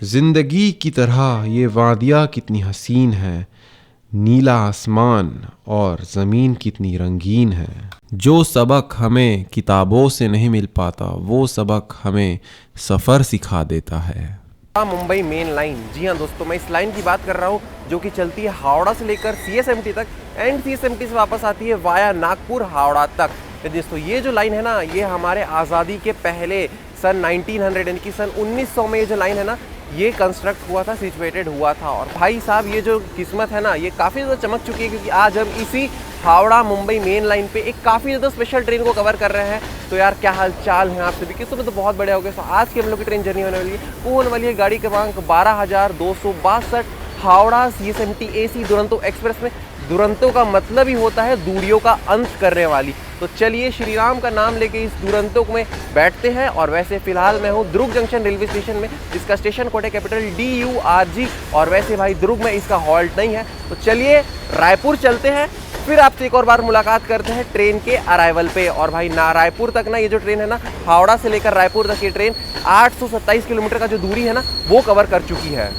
जिंदगी की तरह ये वादियाँ कितनी हसीन है, नीला आसमान और ज़मीन कितनी रंगीन है। जो सबक हमें किताबों से नहीं मिल पाता, वो सबक हमें सफ़र सिखा देता है। मुंबई मेन लाइन, जी हाँ दोस्तों, मैं इस लाइन की बात कर रहा हूँ जो कि चलती है हावड़ा से लेकर सीएसएमटी तक एंड सीएसएमटी से वापस आती है वाया नागपुर हावड़ा तक। तो दोस्तों ये जो लाइन है ना, ये हमारे आज़ादी के पहले सन 1900 यानी कि सन 1900 में ये जो लाइन है ना, ये कंस्ट्रक्ट हुआ था, सिचुएटेड हुआ था। और भाई साहब ये जो किस्मत है ना, ये काफ़ी ज़्यादा चमक चुकी है, क्योंकि आज हम इसी हावड़ा मुंबई मेन लाइन पे एक काफ़ी ज़्यादा स्पेशल ट्रेन को कवर कर रहे हैं। तो यार क्या हाल चाल है आप सभी के? तो बहुत बढ़िया हो गया। तो आज की हम लोग की ट्रेन जर्नी होने वाली है, वो होने वाली है गाड़ी क्रमांक 12,262 Howrah CSMT AC Duronto express में। दुरंतो का मतलब ही होता है दूरियों का अंत करने वाली। तो चलिए श्री राम का नाम लेके इस दुरंतो में बैठते हैं। और वैसे फिलहाल मैं हूँ दुर्ग जंक्शन रेलवे स्टेशन में, जिसका स्टेशन कोड है कैपिटल DURG। और वैसे भाई दुर्ग में इसका हॉल्ट नहीं है। तो चलिए रायपुर चलते हैं, फिर आपसे एक और बार मुलाकात करते हैं ट्रेन के अराइवल पे। और भाई ना रायपुर तक ना ये जो ट्रेन है ना, हावड़ा से लेकर रायपुर तक ये ट्रेन 827 किलोमीटर का जो दूरी है ना, वो कवर कर चुकी है।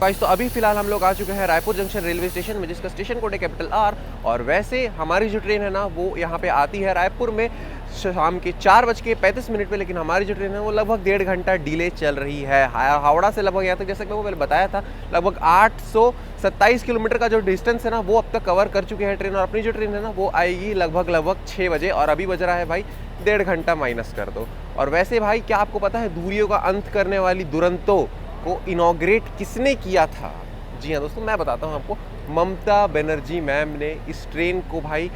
गाइस तो अभी फिलहाल हम लोग आ चुके हैं रायपुर जंक्शन रेलवे स्टेशन में, जिसका स्टेशन कोड है कैपिटल R। और वैसे हमारी जो ट्रेन है ना, वो यहाँ पे आती है रायपुर में शाम के 4:35 पे। लेकिन हमारी जो ट्रेन है वो लगभग 1.5 घंटा डिले चल रही है। हावड़ा से लगभग यहाँ तक, जैसा कि मैं पहले बताया था, लगभग 827 किलोमीटर का जो डिस्टेंस है ना, वो अब तक कवर कर चुके हैं ट्रेन। और अपनी जो ट्रेन है ना, वो आएगी लगभग 6 बजे। और अभी बज रहा है भाई 1.5 घंटा माइनस कर दो। और वैसे भाई क्या आपको पता है दूरियों का अंत करने वाली दुरंतो को इनॉग्रेट किसने किया था? जी हाँ दोस्तों, मैं बताता हूँ आपको। ममता बनर्जी मैम ने इस ट्रेन को भाई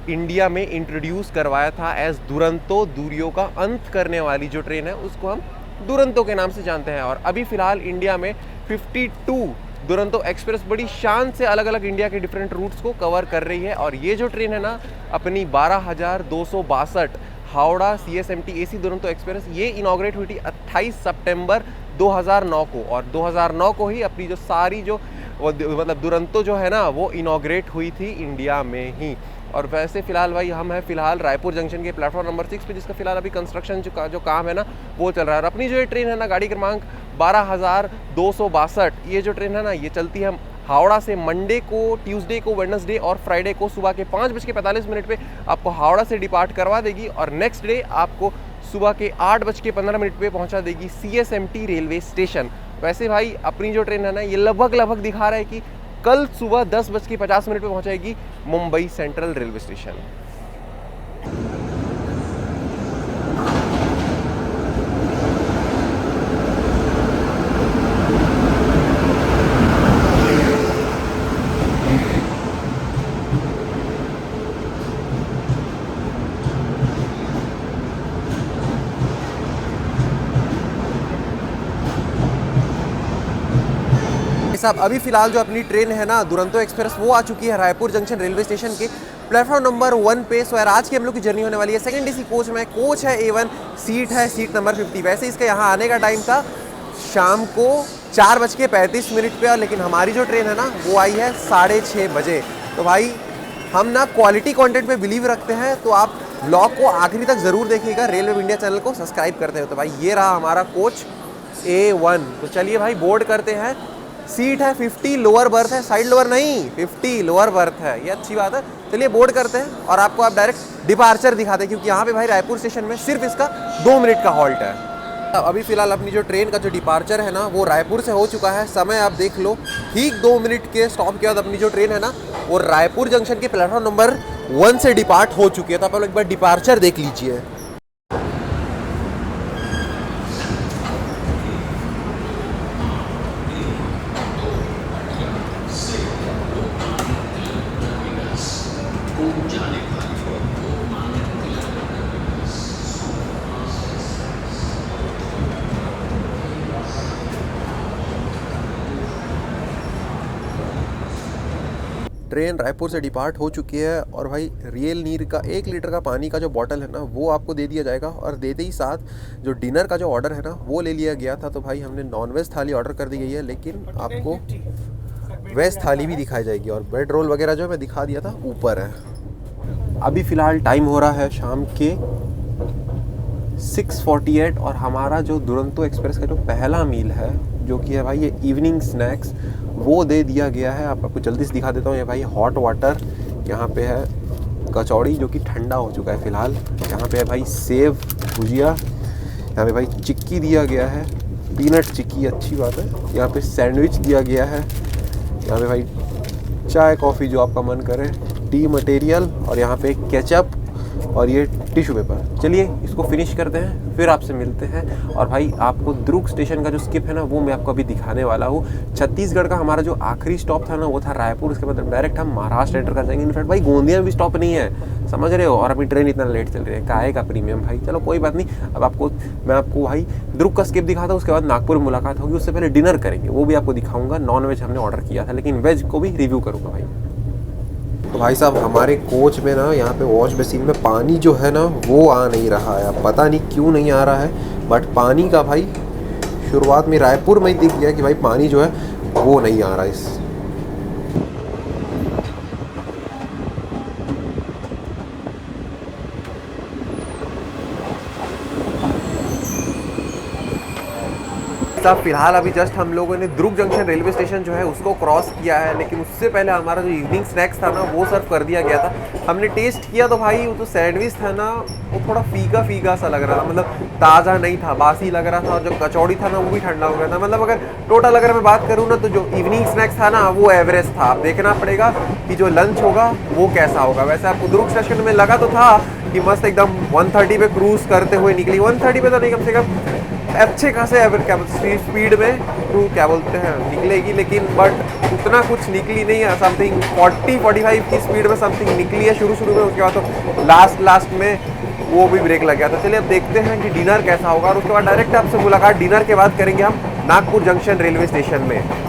इंडिया में इंट्रोड्यूस करवाया था एज दुरंतो। दूरियों का अंत करने वाली जो ट्रेन है, उसको हम दुरंतो के नाम से जानते हैं। और अभी फ़िलहाल इंडिया में 52 दुरंतो एक्सप्रेस बड़ी शान से अलग अलग इंडिया के डिफरेंट रूट्स को कवर कर रही है। और ये जो ट्रेन है ना, अपनी 12,262 Howrah CSMT AC Duronto express, ये इनॉग्रेट हुई थी 28 सितंबर 2009 को। और 2009 को ही अपनी जो सारी जो मतलब दुरंतो जो है ना, वो इनॉग्रेट हुई थी इंडिया में ही। और वैसे फिलहाल भाई हम हैं फिलहाल रायपुर जंक्शन के प्लेटफॉर्म नंबर 6 पे, जिसका फिलहाल अभी कंस्ट्रक्शन जो काम है ना, वो चल रहा है। और अपनी जो ये ट्रेन है ना, गाड़ी क्रमांक 12,262, ये जो ट्रेन है ना, ये चलती है हावड़ा से मंडे को, ट्यूसडे को, वेडनेसडे और फ्राइडे को सुबह के 5:45 पे आपको हावड़ा से डिपार्ट करवा देगी। और नेक्स्ट डे आपको सुबह के 8:15 पे पहुंचा देगी सीएसएमटी रेलवे स्टेशन। वैसे भाई अपनी जो ट्रेन है ना, ये लगभग दिखा रहा है कि कल सुबह 10:50 पे पहुंचाएगी मुंबई सेंट्रल रेलवे स्टेशन। साहब अभी फिलहाल जो अपनी ट्रेन है ना, दुरंतो एक्सप्रेस, वो आ चुकी है रायपुर जंक्शन रेलवे स्टेशन के प्लेटफॉर्म नंबर 1 पे। सो यार आज की हम लोग की जर्नी होने वाली है सेकंड एसी कोच में। कोच है A1, सीट है सीट नंबर 50। वैसे इसका यहाँ आने का टाइम था शाम को 4:35 पे, और लेकिन हमारी जो ट्रेन है ना, वो आई है 6:30 बजे। तो भाई हम ना क्वालिटी कंटेंट पे बिलीव रखते हैं, तो आप ब्लॉग को आखिरी तक ज़रूर देखिएगा। रेलवे इंडिया चैनल को सब्सक्राइब करते हो। तो भाई ये रहा हमारा कोच A1। तो चलिए भाई बोर्ड करते हैं। सीट है 50, लोअर बर्थ है, साइड लोअर नहीं, 50 लोअर बर्थ है, ये अच्छी बात है। चलिए बोर्ड करते हैं और आपको आप डायरेक्ट डिपार्चर दिखाते हैं, क्योंकि यहाँ पे भाई रायपुर स्टेशन में सिर्फ इसका 2 मिनट का हॉल्ट है। अभी फिलहाल अपनी जो ट्रेन का जो डिपार्चर है ना, वो रायपुर से हो चुका है। समय आप देख लो, ठीक 2 मिनट के स्टॉप के बाद अपनी जो ट्रेन है ना, वो रायपुर जंक्शन के प्लेटफॉर्म नंबर 1 से डिपार्ट हो चुकी है। तो आप लोग एक बार डिपार्चर देख लीजिए। ट्रेन रायपुर से डिपार्ट हो चुकी है और भाई रियल नीर का 1 लीटर का पानी का जो बॉटल है ना वो आपको दे दिया जाएगा। और देते ही साथ जो डिनर का जो ऑर्डर है ना वो ले लिया गया था। तो भाई हमने नॉनवेज थाली ऑर्डर कर दी गई है, लेकिन आपको वेज थाली भी दिखाई जाएगी। और ब्रेड रोल वगैरह जो मैं दिखा दिया था ऊपर है। अभी फ़िलहाल टाइम हो रहा है शाम के 6:48 और हमारा जो दुरंतो एक्सप्रेस का जो पहला मील है जो कि है भाई ये इवनिंग स्नैक्स वो दे दिया गया है। आपको जल्दी से दिखा देता हूँ। ये भाई हॉट वाटर, यहाँ पे है कचौड़ी जो कि ठंडा हो चुका है फ़िलहाल। यहाँ पे है भाई सेव भुजिया, यहाँ पे भाई चिक्की दिया गया है, पीनट चिक्की, अच्छी बात है। यहाँ पे सैंडविच दिया गया है, यहाँ पे भाई चाय कॉफ़ी जो आपका मन करे, टी मटेरियल, और यहाँ पे केचप और ये टिश्यू पेपर। चलिए इसको फिनिश करते हैं, फिर आपसे मिलते हैं। और भाई आपको दुर्ग स्टेशन का जो स्किप है ना वो मैं आपको अभी दिखाने वाला हूँ। छत्तीसगढ़ का हमारा जो आखिरी स्टॉप था ना वो था रायपुर। उसके बाद डायरेक्ट हम महाराष्ट्र एंटर कर जाएंगे। इनफैक्ट भाई गोंदिया में भी स्टॉप नहीं है, समझ रहे हो। और अभी ट्रेन इतना लेट चल रही है, काहे का प्रीमियम भाई। चलो कोई बात नहीं, अब मैं आपको भाई दुर्ग का स्किप दिखाता हूँ। उसके बाद नागपुर में मुलाकात होगी, उससे पहले डिनर करेंगे, वो भी आपको दिखाऊंगा। नॉन वेज हमने ऑर्डर किया था, लेकिन वेज को भी रिव्यू करूँगा भाई। तो भाई साहब हमारे कोच में ना यहाँ पे वॉश बेसिन में पानी जो है ना वो आ नहीं रहा है। अब पता नहीं क्यों नहीं आ रहा है, बट पानी का भाई शुरुआत में रायपुर में ही दिख गया कि भाई पानी जो है वो नहीं आ रहा है। इस साहब फिलहाल अभी जस्ट हम लोगों ने दुर्ग जंक्शन रेलवे स्टेशन जो है उसको क्रॉस किया है, लेकिन उससे पहले हमारा जो इवनिंग स्नैक्स था ना वो सर्व कर दिया गया था। हमने टेस्ट किया तो भाई वो जो सैंडविच था ना वो थोड़ा फीका फीका सा लग रहा था, मतलब ताज़ा नहीं था, बासी लग रहा था। और जो कचौड़ी था ना वो भी ठंडा हो गया था। मतलब अगर टोटल अगर मैं बात करूँ ना तो जो इवनिंग स्नैक्स था ना वो एवरेज था। अब देखना पड़ेगा कि जो लंच होगा वो कैसा होगा। वैसे आपको दुर्ग स्टेशन में लगा तो था कि मस्त एकदम 130 पे क्रूज करते हुए निकली, 130 पे तो नहीं, कम से कम अच्छे खासे स्पीड में क्या बोलते हैं निकलेगी, लेकिन बट उतना कुछ निकली नहीं है। समथिंग 40-45 की स्पीड में समथिंग निकली है शुरू में। उसके बाद तो लास्ट में वो भी ब्रेक लग गया था। चलिए अब देखते हैं कि डिनर कैसा होगा, और उसके बाद डायरेक्ट आपसे मुलाकात डिनर के बाद करेंगे हम नागपुर जंक्शन रेलवे स्टेशन में।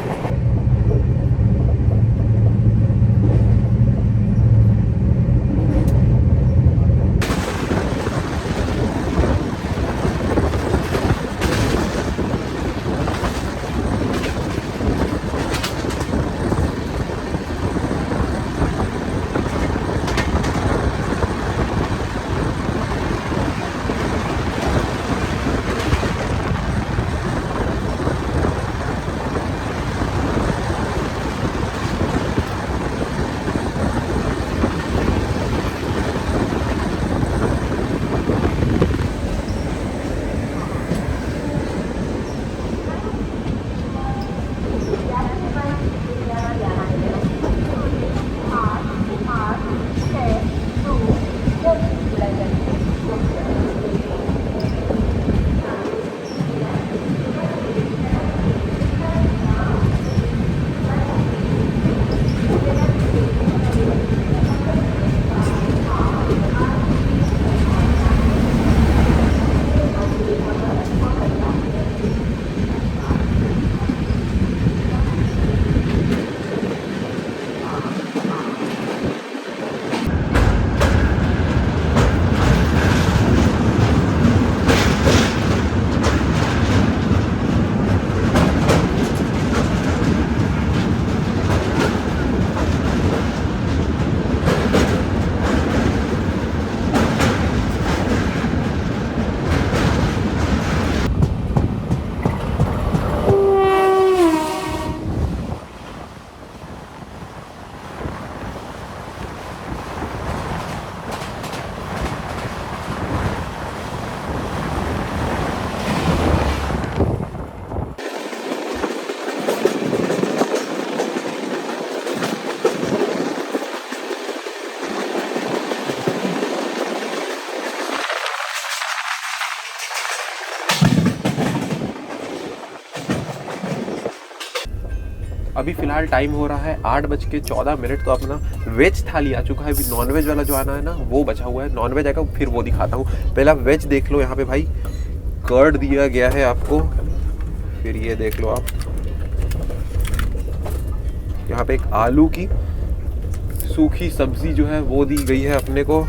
अभी फिलहाल टाइम हो रहा है 8:14। तो अपना वेज थाली आ चुका है। अभी नॉनवेज वाला जो आना है ना वो बचा हुआ है। नॉनवेज आएगा फिर वो दिखाता हूँ। पहले आप वेज देख लो। यहाँ पे भाई कर्ड दिया गया है आपको, फिर ये देख लो आप, यहाँ पे एक आलू की सूखी सब्जी जो है वो दी गई है अपने को,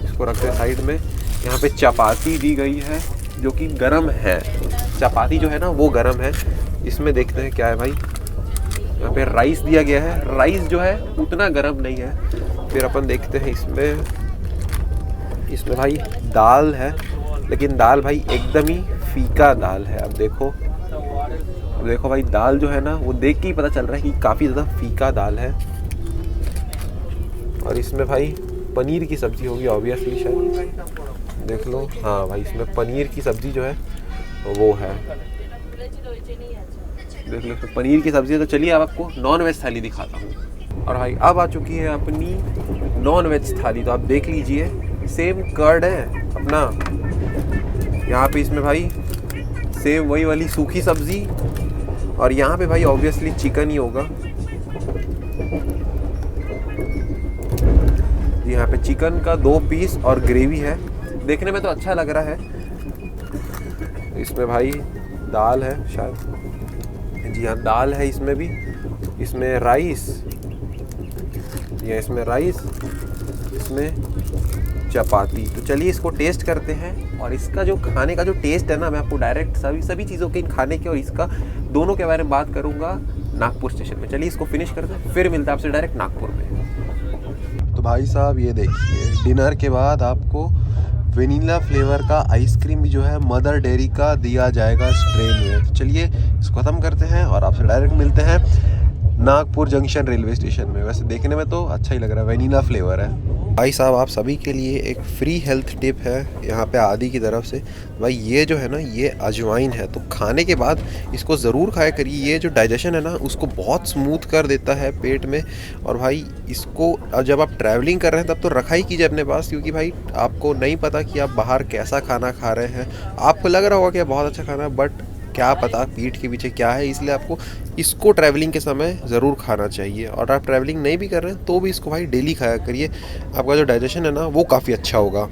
इसको रखते हैं साइड में। यहाँ पे चपाती दी गई है जो कि गरम है, चपाती जो है ना वो गरम है। इसमें देखते हैं क्या है भाई। यहाँ पे राइस दिया गया है, राइस जो है उतना गरम नहीं है। फिर अपन देखते हैं इसमें भाई दाल है, लेकिन दाल भाई एकदम ही फीका दाल है। अब देखो भाई, दाल जो है ना वो देख के ही पता चल रहा है कि काफ़ी ज़्यादा फीका दाल है। और इसमें भाई पनीर की सब्ज़ी होगी ऑब्वियसली, शायद देख लो। हाँ भाई, इसमें पनीर की सब्ज़ी जो है वो है, देख लो इसमें पनीर की सब्ज़ी है। तो चलिए अब आपको नॉन वेज थाली दिखाता हूँ। और भाई अब आ चुकी है अपनी नॉन वेज थाली, तो आप देख लीजिए। सेम कर्ड है अपना यहाँ पे, इसमें भाई सेम वही वाली सूखी सब्ज़ी, और यहाँ पे भाई ऑब्वियसली चिकन ही होगा। यहाँ पे चिकन का 2 पीस और ग्रेवी है, देखने में तो अच्छा लग रहा है। इसमें भाई दाल है शायद, जी हाँ दाल है इसमें भी। इसमें राइस, या इसमें राइस, इसमें चपाती। तो चलिए इसको टेस्ट करते हैं। और इसका जो खाने का जो टेस्ट है ना, मैं आपको डायरेक्ट सभी चीज़ों के, इन खाने के और इसका दोनों के बारे में बात करूँगा नागपुर स्टेशन में। चलिए इसको फिनिश करते हैं, फिर मिलता है आपसे डायरेक्ट नागपुर में। तो भाई साहब ये देखिए, डिनर के बाद आपको वेनिला फ्लेवर का आइसक्रीम भी जो है मदर डेयरी का दिया जाएगा इस ट्रेन में। तो चलिए इसको ख़त्म करते हैं और आपसे डायरेक्ट मिलते हैं नागपुर जंक्शन रेलवे स्टेशन में। वैसे देखने में तो अच्छा ही लग रहा है, वेनिला फ्लेवर है। भाई साहब आप सभी के लिए एक फ्री हेल्थ टिप है यहाँ पे आदि की तरफ से। भाई ये जो है ना, ये अजवाइन है, तो खाने के बाद इसको ज़रूर खाया करिए। ये जो डाइजेशन है ना उसको बहुत स्मूथ कर देता है पेट में। और भाई इसको जब आप ट्रैवलिंग कर रहे हैं तब तो रखा ही कीजिए अपने पास, क्योंकि भाई आपको नहीं पता कि आप बाहर कैसा खाना खा रहे हैं। आपको लग रहा होगा कि बहुत अच्छा खाना है, बट क्या पता पीठ के पीछे क्या है। इसलिए आपको इसको ट्रैवलिंग के समय ज़रूर खाना चाहिए। और आप ट्रैवलिंग नहीं भी कर रहे हैं तो भी इसको भाई डेली खाया करिए, आपका जो डाइजेशन है ना वो काफ़ी अच्छा होगा।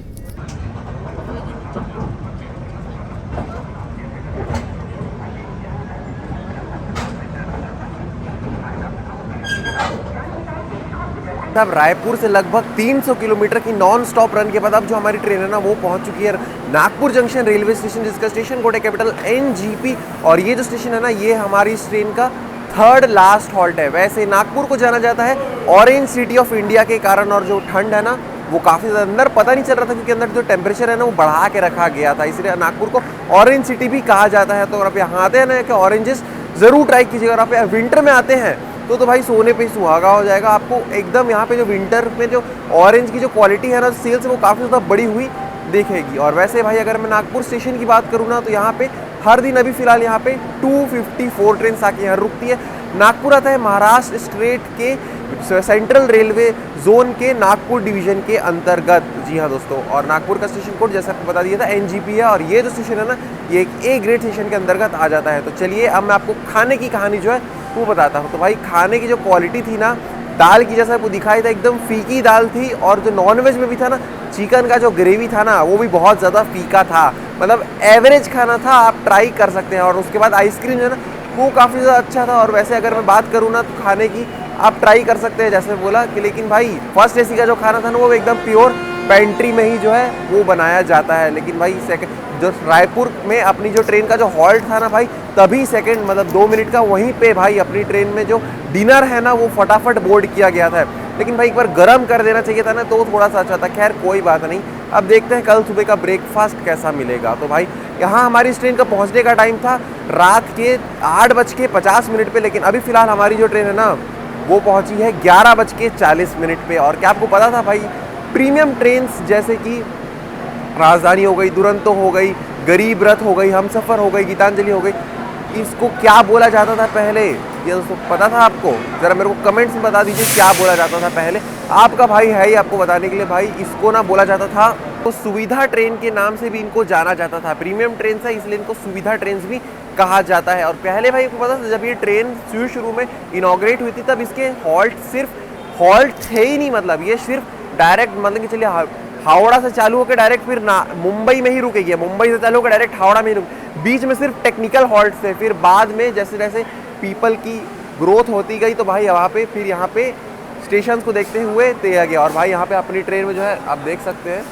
अब रायपुर से लगभग 300 किलोमीटर की नॉन स्टॉप रन के बाद अब जो हमारी ट्रेन है ना वो पहुंच चुकी है नागपुर जंक्शन रेलवे स्टेशन, जिसका स्टेशन कोड है कैपिटल NGP। और ये जो स्टेशन है ना, ये हमारी इस ट्रेन का 3rd लास्ट हॉल्ट है। वैसे नागपुर को जाना जाता है ऑरेंज सिटी ऑफ इंडिया के कारण, और जो ठंड है ना वो काफ़ी ज़्यादा, अंदर पता नहीं चल रहा था क्योंकि अंदर जो टेम्परेचर है ना वो बढ़ा के रखा गया था, इसलिए नागपुर को ऑरेंज सिटी भी कहा जाता है। तो अगर आप यहाँ आते हैं ना कि ऑरेंजेस ज़रूर ट्राई कीजिएगा। और आप विंटर में आते हैं तो भाई सोने पे सुहागा हो जाएगा आपको एकदम। यहाँ पे जो विंटर में जो ऑरेंज की जो क्वालिटी है ना सेल्स, वो काफ़ी ज़्यादा बड़ी हुई दिखेगी। और वैसे भाई अगर मैं नागपुर स्टेशन की बात करूँ ना, तो यहाँ पे हर दिन अभी फ़िलहाल यहाँ पे 254 ट्रेन आके यहाँ रुकती है। नागपुर आता है महाराष्ट्र स्टेट के सेंट्रल रेलवे जोन के नागपुर डिवीज़न के अंतर्गत। जी हाँ दोस्तों, और नागपुर का स्टेशन कोड जैसा आपको बता दिया था NGP है। और ये जो स्टेशन है ना, ये एक A ग्रेड स्टेशन के अंतर्गत आ जाता है। तो चलिए अब मैं आपको खाने की कहानी जो है वो बताता हूँ। तो भाई खाने की जो क्वालिटी थी ना, दाल की जैसा आपको दिखाई था एकदम फीकी दाल थी। और जो नॉनवेज में भी था ना, चिकन का जो ग्रेवी था ना वो भी बहुत ज़्यादा फीका था, मतलब एवरेज खाना था, आप ट्राई कर सकते हैं। और उसके बाद आइसक्रीम जो है ना वो काफ़ी ज़्यादा अच्छा था। और वैसे अगर मैं बात करूँ ना तो खाने की आप ट्राई कर सकते हैं जैसे बोला कि, लेकिन भाई फर्स्ट AC का जो खाना था ना वो एकदम प्योर पेंट्री में ही जो है वो बनाया जाता है। लेकिन भाई सेकंड जो रायपुर में अपनी जो ट्रेन का जो हॉल्ट था ना भाई, तभी सेकंड मतलब 2 मिनट का वहीं पे भाई अपनी ट्रेन में जो डिनर है ना वो फटाफट बोर्ड किया गया था। लेकिन भाई एक बार गर्म कर देना चाहिए था ना तो थोड़ा सा अच्छा था। खैर कोई बात नहीं, अब देखते हैं कल सुबह का ब्रेकफास्ट कैसा मिलेगा। तो भाई यहाँ हमारी इस ट्रेन का पहुँचने का टाइम था रात के 8:50 पे, लेकिन अभी फ़िलहाल हमारी जो ट्रेन है ना वो पहुँची है 11:40 पे। और क्या आपको पता था भाई, प्रीमियम ट्रेन्स जैसे कि राजधानी हो गई, दुरंतो हो गई, गरीब रथ हो गई, हमसफ़र हो गई, गीतांजलि हो गई, इसको क्या बोला जाता था पहले? ये दोस्तों पता था आपको? ज़रा मेरे को कमेंट्स में बता दीजिए क्या बोला जाता था पहले। आपका भाई है ही आपको बताने के लिए। भाई इसको ना बोला जाता था तो सुविधा ट्रेन के नाम से भी इनको जाना जाता था। प्रीमियम ट्रेन है इसलिए इनको सुविधा ट्रेन भी कहा जाता है। और पहले भाई आपको पता था जब ये ट्रेन शुरू में इनॉग्रेट हुई थी तब इसके हॉल्ट सिर्फ हॉल्ट थे ही नहीं, मतलब ये सिर्फ डायरेक्ट मतलब कि चलिए हावड़ा से चालू होकर डायरेक्ट फिर मुंबई में ही रुकेगी, मुंबई से चालू होकर डायरेक्ट हावड़ा में ही बीच में सिर्फ टेक्निकल हॉल्ट थे। फिर बाद में जैसे जैसे पीपल की ग्रोथ होती गई तो भाई वहाँ पे फिर यहाँ पे स्टेशन को देखते हुए दिया गया। और भाई यहाँ पे अपनी ट्रेन में जो है आप देख सकते हैं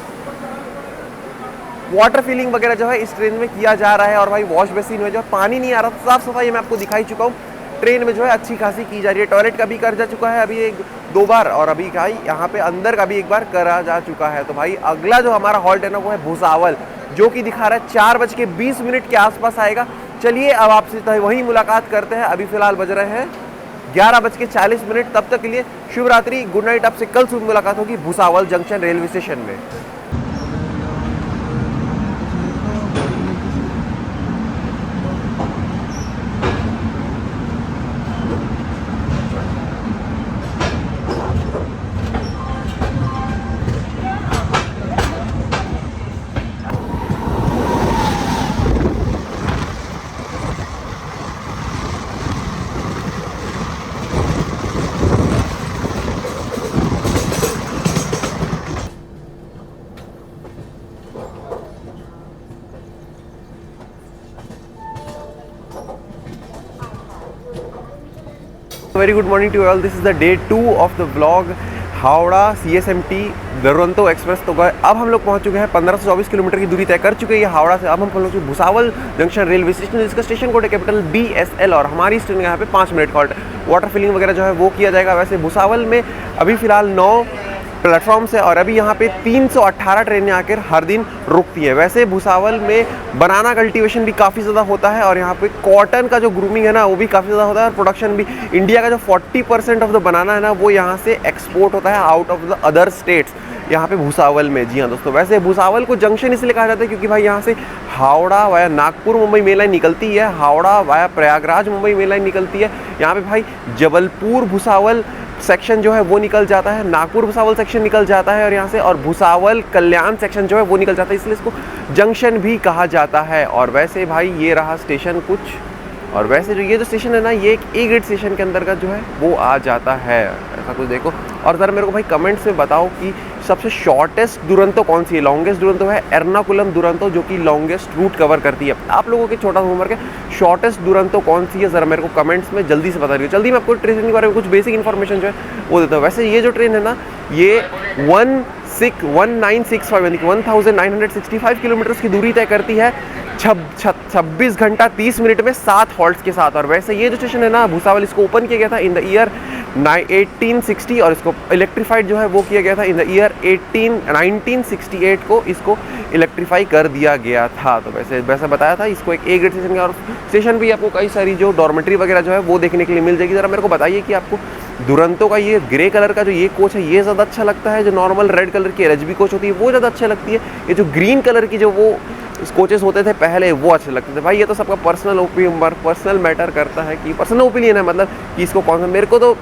वाटर फिलिंग वगैरह जो है इस ट्रेन में किया जा रहा है। और भाई वॉश बेसिन में जो पानी नहीं आ रहा, साफ सफाई मैं आपको दिखाई चुका हूँ, ट्रेन में जो है अच्छी खासी की जा रही है। टॉयलेट का भी कर जा चुका है अभी 1-2 बार, और अभी भाई यहाँ पे अंदर का भी एक बार करा जा चुका है। तो भाई अगला जो हमारा हॉल्ट है ना वो है भुसावल, जो कि दिखा रहा है 4:20 के आसपास आएगा। चलिए अब आपसे वही मुलाकात करते हैं। अभी फिलहाल बज रहे हैं 11:40। तब तक के लिए शुभ रात्रि, गुड नाइट। आपसे कल सुबह मुलाकात होगी भुसावल जंक्शन रेलवे स्टेशन में। Very good morning to all, this is the day 2 of the vlog Howrah CSMT Duronto express. तो अब हम लोग पहुंच चुके हैं, 1524 किलोमीटर की दूरी तय कर चुके हैं ये हावड़ा से। अब हम पहुंच चुके भुसावल जंक्शन रेलवे स्टेशन, जिसका स्टेशन कोड है कैपिटल BSL। और हमारी स्टेशन यहाँ पे 5 मिनट का हॉल्ट है। वाटर फिलिंग वगैरह जो है वो किया जाएगा। वैसे भुसावल में अभी फिलहाल 9 प्लेटफॉर्म्स है और अभी यहाँ पे 318 ट्रेनें आकर हर दिन रुकती है। वैसे भुसावल में बनाना कल्टीवेशन भी काफ़ी ज़्यादा होता है और यहाँ पे कॉटन का जो ग्रूमिंग है ना वो भी काफ़ी ज़्यादा होता है। और प्रोडक्शन भी, इंडिया का जो 40% ऑफ द बनाना है ना वो यहाँ से एक्सपोर्ट होता है out of the other states, यहाँ पे भुसावल में। जी हाँ दोस्तों, वैसे भुसावल को जंक्शन इसलिए कहा जाता है क्योंकि भाई यहाँ से Howrah via Nagpur Mumbai mail line निकलती है, Howrah via Prayagraj Mumbai mail line निकलती है। यहाँ पे भाई जबलपुर भुसावल सेक्शन जो है वो निकल जाता है, नागपुर भुसावल सेक्शन निकल जाता है और यहाँ से, और भुसावल कल्याण सेक्शन जो है वो निकल जाता है, इसलिए इसको जंक्शन भी कहा जाता है। और वैसे भाई ये रहा स्टेशन कुछ, और वैसे जो ये जो स्टेशन है ना ये एक A ग्रेड स्टेशन के अंदर का जो है वो आ जाता है, ऐसा कुछ देखो। और ज़रा मेरे को भाई कमेंट्स में बताओ कि सबसे शॉर्टेस्ट दुरंतो कौन सी है। लॉन्गेस्ट दुरंतो है एर्नाकुलम दुरंतो, जो कि लॉन्गेस्ट रूट कवर करती है। आप लोगों के छोटा होमवर्क है, शॉर्टेस्ट दुरंतो कौन सी है, ज़रा मेरे को कमेंट्स में जल्दी से बता दीजिए। जल्दी मैं आपको ट्रेन के बारे में कुछ बेसिक इन्फॉर्मेशन जो है वो देता हूँ। वैसे ये जो ट्रेन है ना ये 1965 यानी कि 1965 किलोमीटर की दूरी तय करती है 26 घंटा 30 मिनट में 7 हॉल्ट्स के साथ। और वैसे ये जो स्टेशन है ना भुसावल, इसको ओपन किया गया था इन द ईयर 1860 और इसको इलेक्ट्रीफाइड जो है वो किया गया था इन द ईयर 1968 को इसको इलेक्ट्रीफाई कर दिया गया था। तो वैसे बताया था इसको एक A ग्रेड स्टेशन का। और स्टेशन भी आपको कई सारी जो डॉर्मेट्री वगैरह जो है वो देखने के लिए मिल जाएगी। ज़रा मेरे को बताइए कि आपको दुरंतो का ये ग्रे कलर का जो ये कोच है ये ज़्यादा अच्छा लगता है, जो नॉर्मल रेड कलर की LHB कोच होती है वो ज़्यादा अच्छी लगती है, ये जो ग्रीन कलर की जो वो कोचेस होते थे पहले वो अच्छे लगते थे। भाई ये तो सबका पर्सनल मैटर करता है कि पर्सनल ओपिनियन है, मतलब कि इसको कौन सा। मेरे को तो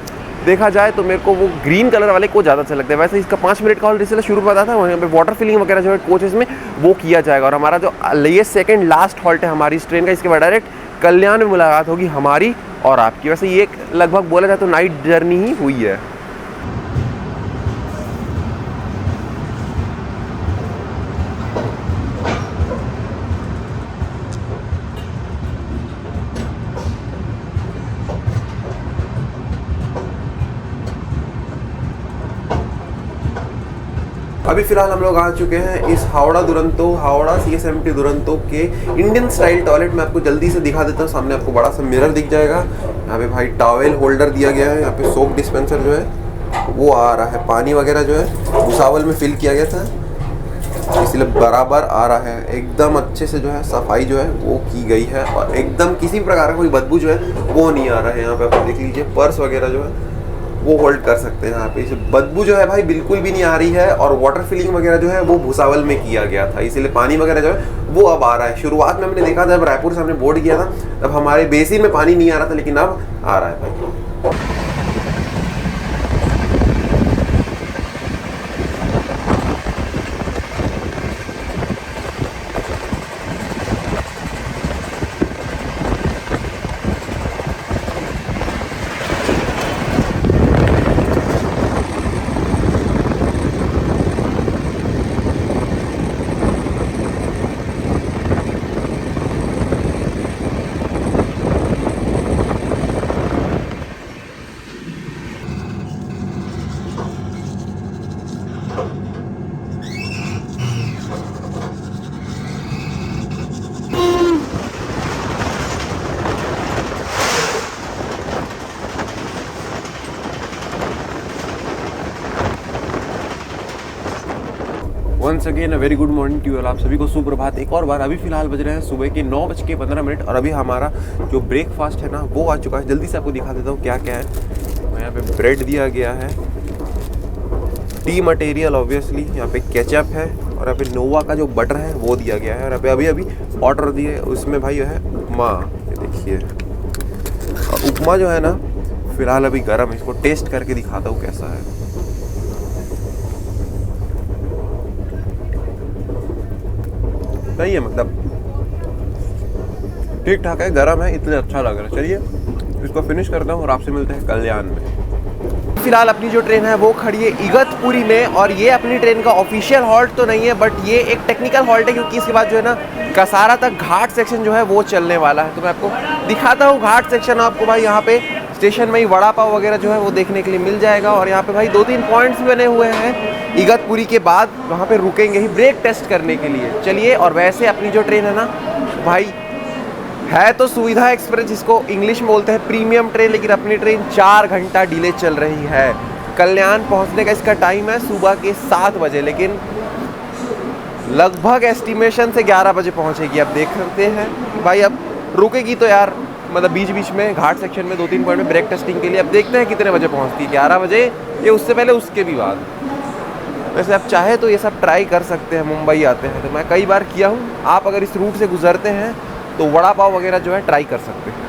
देखा जाए तो मेरे को वो ग्रीन कलर वाले को ज़्यादा अच्छा लगता है। वैसे इसका 5 मिनट का हॉल्ट इसलिए शुरू में बताया था, वहाँ पे वाटर फिलिंग वगैरह जो है कोचेस में वो किया जाएगा। और हमारा जो ये सेकंड लास्ट हॉल्ट है हमारी इस ट्रेन का, इसके बाद डायरेक्ट कल्याण में मुलाकात होगी हमारी और आपकी। वैसे ये लगभग बोला जाए तो नाइट जर्नी ही हुई है। अभी फिलहाल हम लोग आ चुके हैं इस हावड़ा CSMT दुरंतो के इंडियन स्टाइल टॉयलेट में। आपको जल्दी से दिखा देता हूँ। सामने आपको बड़ा सा मिरर दिख जाएगा, यहाँ पे भाई टॉवेल होल्डर दिया गया है, यहाँ पे सोप डिस्पेंसर जो है वो आ रहा है, पानी वगैरह जो है भुसावल में फिल किया गया था इसलिए बराबर आ रहा है। एकदम अच्छे से जो है सफाई जो है वो की गई है और एकदम किसी प्रकार का कोई बदबू जो है वो नहीं आ रहा है। यहाँ पे आप देख लीजिए पर्स वगैरह जो है वो होल्ड कर सकते हैं यहाँ पे, इसे बदबू जो है भाई बिल्कुल भी नहीं आ रही है। और वाटर फिलिंग वगैरह जो है वो भुसावल में किया गया था, इसीलिए पानी वगैरह जो है वो अब आ रहा है। शुरुआत में हमने देखा था जब रायपुर से हमने बोर्ड किया था तब हमारे बेसिन में पानी नहीं आ रहा था, लेकिन अब आ रहा है भाई। Once again a very good morning to all. आप सभी को सुप्रभात एक और बार। अभी फिलहाल बज रहे हैं सुबह के 9:15 और अभी हमारा जो ब्रेकफास्ट है ना वो आ चुका है। जल्दी से आपको दिखा देता हूँ क्या क्या है। तो यहाँ पे ब्रेड दिया गया है, टी मटेरियल ऑब्वियसली, यहाँ पे केचप है और यहाँ पे नोवा का जो बटर है वो दिया गया है। और यहाँ पे अभी अभी ऑर्डर दिए उसमें भाई है उपमा, ये देखिए। और उपमा जो है ना फिलहाल अभी गर्म है, इसको टेस्ट करके दिखाता हूँ कैसा है। सही है, मतलब ठीक ठाक है, गर्म है, इतने अच्छा लग रहा है। चलिए इसको फिनिश करता हूँ और आपसे मिलते हैं कल्याण में। फिलहाल अपनी जो ट्रेन है वो खड़ी है इगतपुरी में और ये अपनी ट्रेन का ऑफिशियल हॉल्ट तो नहीं है, बट ये एक टेक्निकल हॉल्ट है क्योंकि इसके बाद जो है ना कसारा तक घाट सेक्शन जो है वो चलने वाला है। तो मैं आपको दिखाता हूँ घाट सेक्शन। आपको भाई यहाँ पे स्टेशन में ही वड़ा पाव वगैरह जो है वो देखने के लिए मिल जाएगा। और यहाँ पे भाई 2-3 पॉइंट्स बने हुए हैं इगतपुरी के बाद, वहाँ पे रुकेंगे ही ब्रेक टेस्ट करने के लिए। चलिए, और वैसे अपनी जो ट्रेन है ना भाई है तो सुविधा एक्सप्रेस, जिसको इंग्लिश में बोलते हैं प्रीमियम ट्रेन, लेकिन अपनी ट्रेन 4 घंटा डिले चल रही है। कल्याण पहुंचने का इसका टाइम है सुबह के 7 बजे, लेकिन लगभग एस्टिमेशन से 11 बजे पहुंचेगी। अब देख सकते हैं भाई, अब रुकेगी तो यार मतलब बीच बीच में घाट सेक्शन में 2-3 पॉइंट में ब्रेक टेस्टिंग के लिए। अब देखते हैं कितने बजे पहुंचती है, 11 बजे या उससे पहले, उसके भी बाद। वैसे आप चाहे तो ये सब ट्राई कर सकते हैं, मुंबई आते हैं तो मैं कई बार किया हूँ। आप अगर इस रूट से गुजरते हैं तो वड़ा पाव वगैरह जो है ट्राई कर सकते हैं।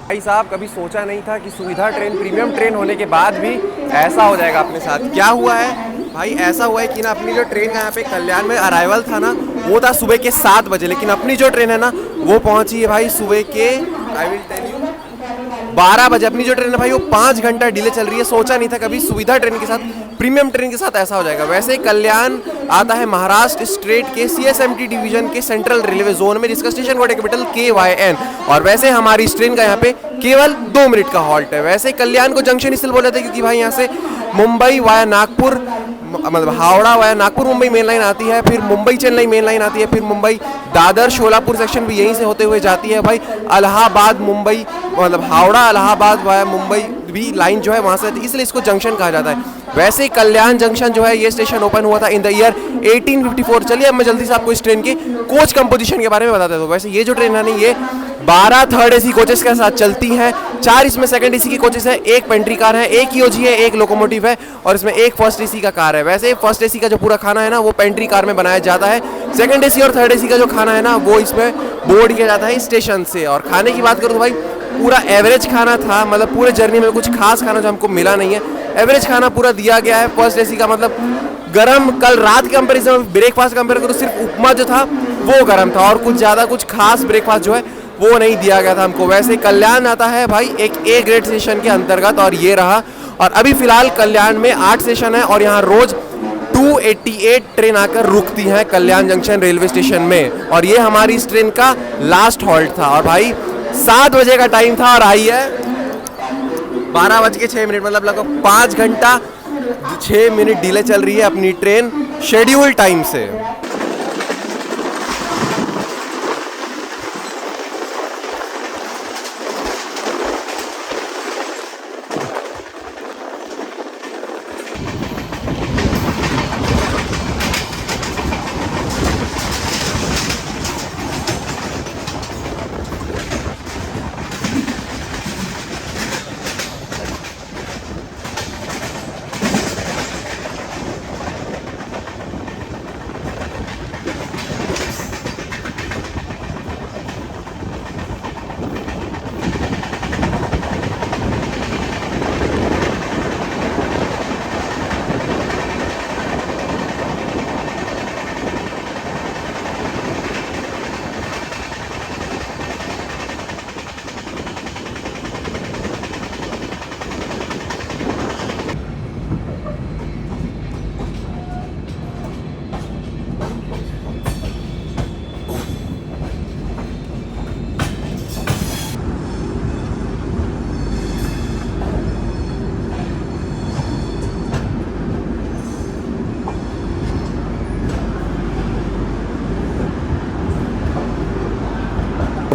भाई साहब, कभी सोचा नहीं था कि सुविधा ट्रेन प्रीमियम ट्रेन होने के बाद भी ऐसा हो जाएगा अपने साथ। क्या हुआ है भाई, ऐसा हुआ है कि ना अपनी जो ट्रेन का यहाँ पे कल्याण में अराइवल था ना वो था सुबह के 7 बजे, लेकिन अपनी जो ट्रेन है ना वो पहुंची है भाई सुबह के आई विल टेल यू 12 बजे। अपनी जो ट्रेन है भाई वो 5 घंटा डिले चल रही है। सोचा नहीं था कभी सुविधा ट्रेन के साथ प्रीमियम ट्रेन के साथ ऐसा हो जाएगा। वैसे कल्याण आता है महाराष्ट्र स्टेट के CSMT डिवीजन के सेंट्रल रेलवे जोन में, जिसका स्टेशन कोड है कैपिटल KYN। और वैसे हमारी इस ट्रेन का यहाँ पे केवल 2 मिनट का हॉल्ट है। वैसे कल्याण को जंक्शन इसलिए बोले थे क्योंकि भाई यहाँ से मुंबई वाया नागपुर, मतलब Howrah via Nagpur Mumbai main line आती है, फिर मुंबई चेन्नई मेन लाइन आती है, फिर मुंबई दादर शोलापुर सेक्शन भी यहीं से होते हुए जाती है भाई। इलाहाबाद मुंबई, मतलब हावड़ा इलाहाबाद वाया मुंबई भी लाइन जो है वहाँ से, इसलिए इसको जंक्शन कहा जाता है। वैसे कल्याण जंक्शन जो है ये स्टेशन ओपन हुआ था इन द ईयर 1854। चलिए अब मैं जल्दी से आपको इस ट्रेन के कोच कंपोजिशन के बारे में बता देता हूँ। वैसे ये जो ट्रेन है ना, ये 12 थर्ड AC कोचेस के साथ चलती हैं, 4 इसमें सेकंड AC की कोचेस है, 1 पेंट्री कार है, 1 EOG है, 1 लोकोमोटिव है और इसमें 1 फर्स्ट AC का कार है। वैसे फर्स्ट AC का जो पूरा खाना है ना वो पेंट्री कार में बनाया जाता है। सेकंड AC और थर्ड AC का जो खाना है ना वो इसमें बोर्ड किया जाता है स्टेशन से। और खाने की बात करूँ तो भाई पूरा एवरेज खाना था, मतलब पूरे जर्नी में कुछ खास खाना जो हमको मिला नहीं है, एवरेज खाना पूरा दिया गया है। फर्स्ट AC का मतलब गरम, कल रात के कंपेरिजन में ब्रेकफास्ट कंपेयर करो सिर्फ उपमा जो था वो गरम था और कुछ ज़्यादा कुछ खास ब्रेकफास्ट जो है वो नहीं दिया गया था हमको। वैसे कल्याण आता है भाई एक A ग्रेड स्टेशन के अंतर्गत और ये रहा। और अभी फिलहाल कल्याण में 8 स्टेशन है और यहाँ रोज 288 ट्रेन आकर रुकती हैं कल्याण जंक्शन रेलवे स्टेशन में। और ये हमारी इस ट्रेन का लास्ट हॉल्ट था और भाई 7 बजे का टाइम था और आई है 12:06, मतलब लगभग 5 घंटा 6 मिनट डिले चल रही है अपनी ट्रेन शेड्यूल टाइम से।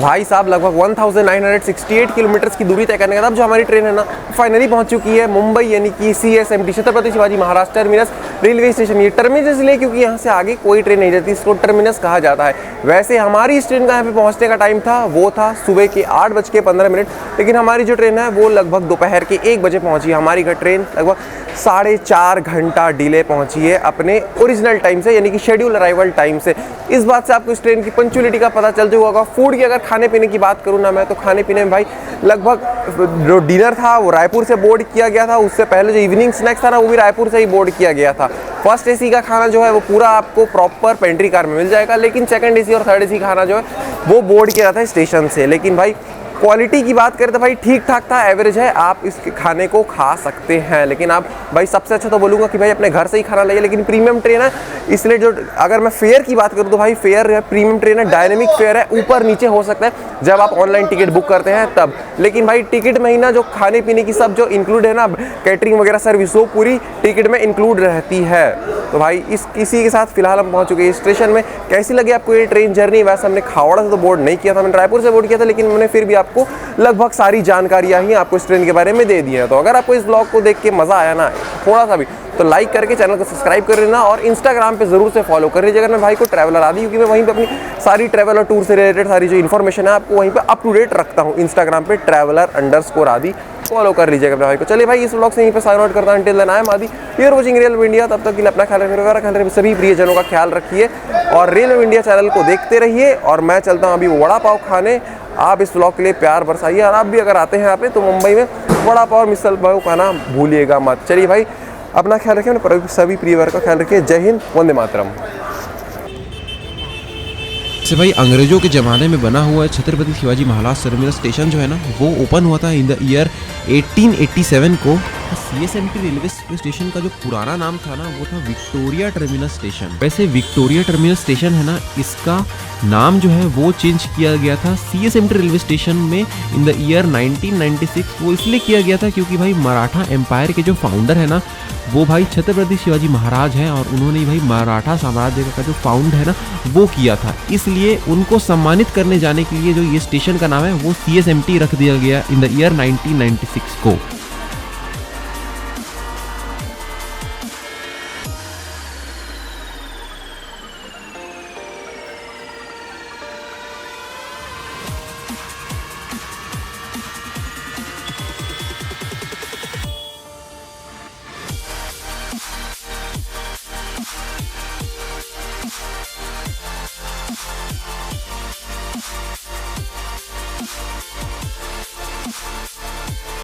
भाई साहब लगभग 1968 किलोमीटर की दूरी तय करने के बाद जो हमारी ट्रेन है ना फाइनली पहुंच चुकी है मुंबई, यानी कि CSMT Chhatrapati Shivaji Maharaj terminus railway station. ये टर्मिनस इसलिए क्योंकि यहाँ से आगे कोई ट्रेन नहीं जाती, इसको टर्मिनस कहा जाता है। वैसे हमारी इस ट्रेन का यहाँ पे पहुँचने का टाइम था वो था सुबह के 8:15, लेकिन हमारी जो ट्रेन है वो लगभग दोपहर के 1 बजे पहुँची। हमारी ट्रेन लगभग 4.5 घंटा डिले पहुंची है अपने ओरिजिनल टाइम से, यानी कि शेड्यूल अराइवल टाइम से। इस बात से आपको इस ट्रेन की पंक्चुअलिटी का पता चल चुका होगा। फूड की अगर खाने पीने की बात करूँ ना मैं, तो खाने पीने में भाई लगभग जो डिनर था वो रायपुर से बोर्ड किया गया था, उससे पहले जो इवनिंग स्नैक्स था ना वो भी रायपुर से ही बोर्ड किया गया था। फर्स्ट AC का खाना जो है वो पूरा आपको प्रॉपर पेंट्री कार में मिल जाएगा, लेकिन सेकंड AC और थर्ड AC खाना जो है वो बोर्ड किया जाता है स्टेशन से। लेकिन भाई क्वालिटी की बात करें तो भाई ठीक ठाक था, एवरेज है, आप इस खाने को खा सकते हैं। लेकिन आप भाई सबसे अच्छा तो बोलूँगा कि भाई अपने घर से ही खाना लाइए। लेकिन प्रीमियम ट्रेन है इसलिए जो, अगर मैं फेयर की बात करूँ तो भाई फेयर है, प्रीमियम ट्रेन है, डायनेमिक फेयर है, ऊपर नीचे हो सकता है जब आप ऑनलाइन टिकट बुक करते हैं तब। लेकिन भाई टिकट में ही ना जो खाने पीने की सब जो इंक्लूड है ना, कैटरिंग वगैरह सर्विस, वो पूरी टिकट में इंक्लूड रहती है। तो भाई इसी के साथ फिलहाल हम पहुँच चुके हैं स्टेशन में। कैसी लगी आपको ये ट्रेन जर्नी? वैसे हमने खावड़ा से तो बोर्ड नहीं किया था, मैंने रायपुर से बोर्ड किया था, लेकिन मैंने फिर भी आपको लगभग सारी जानकारियां ही आपको इस ट्रेन के बारे में दे दी है। तो अगर आपको इस ब्लॉग को देख के मज़ा आया ना थोड़ा सा भी, तो लाइक करके चैनल को सब्सक्राइब कर लेना और इंस्टाग्राम पे ज़रूर से फॉलो कर लीजिए। अगर मैं भाई को ट्रैवलर आदि, क्योंकि मैं वहीं पे अपनी सारी ट्रैवल और टूर से रिलेटेड सारी जो इन्फॉर्मेशन है आपको वहीं पे अप टू डेट रखता हूँ। इंस्टाग्राम पे ट्रैवलर_ आदि फॉलो कर लीजिएगा भाई को। चलिए भाई इस ब्लॉग से यहीं पे साइन आउट करता हूं। Until then I am Adi, you are watching railway India. तब तक के लिए अपना ख्याल रखिए, सभी प्रियजनों का ख्याल रखिए और रेलवे इंडिया चैनल को देखते रहिए। और मैं चलता हूँ अभी वड़ा पाव खाने। आप इस ब्लॉग के लिए प्यार बरसाइए और आप भी अगर आते हैं यहाँ पे तो मुंबई में वड़ा पाव और मिसल पाव खाना भूलिएगा मत। चलिए भाई अपना ख्याल रखिए, अपने सभी प्रियवर का ख्याल रखिए। जय हिंद, वंदे मातरम। से भाई अंग्रेजों के ज़माने में बना हुआ छत्रपति शिवाजी महाराज टर्मिनस स्टेशन जो है ना वो ओपन हुआ था इन द ईयर 1887 को। CSMT रेलवे स्टेशन का जो पुराना नाम था ना वो था विक्टोरिया टर्मिनस स्टेशन। वैसे विक्टोरिया टर्मिनस स्टेशन है ना, इसका नाम जो है वो चेंज किया गया था CSMT रेलवे स्टेशन में इन द ईयर 1996। वो इसलिए किया गया था क्योंकि भाई मराठा एम्पायर के जो फाउंडर है ना वो भाई छत्रपति शिवाजी महाराज हैं, और उन्होंने भाई मराठा साम्राज्य का जो फाउंड है ना वो किया था, इसलिए उनको सम्मानित करने जाने के लिए जो ये स्टेशन का नाम है वो CSMT रख दिया गया इन द ईयर 1996 को।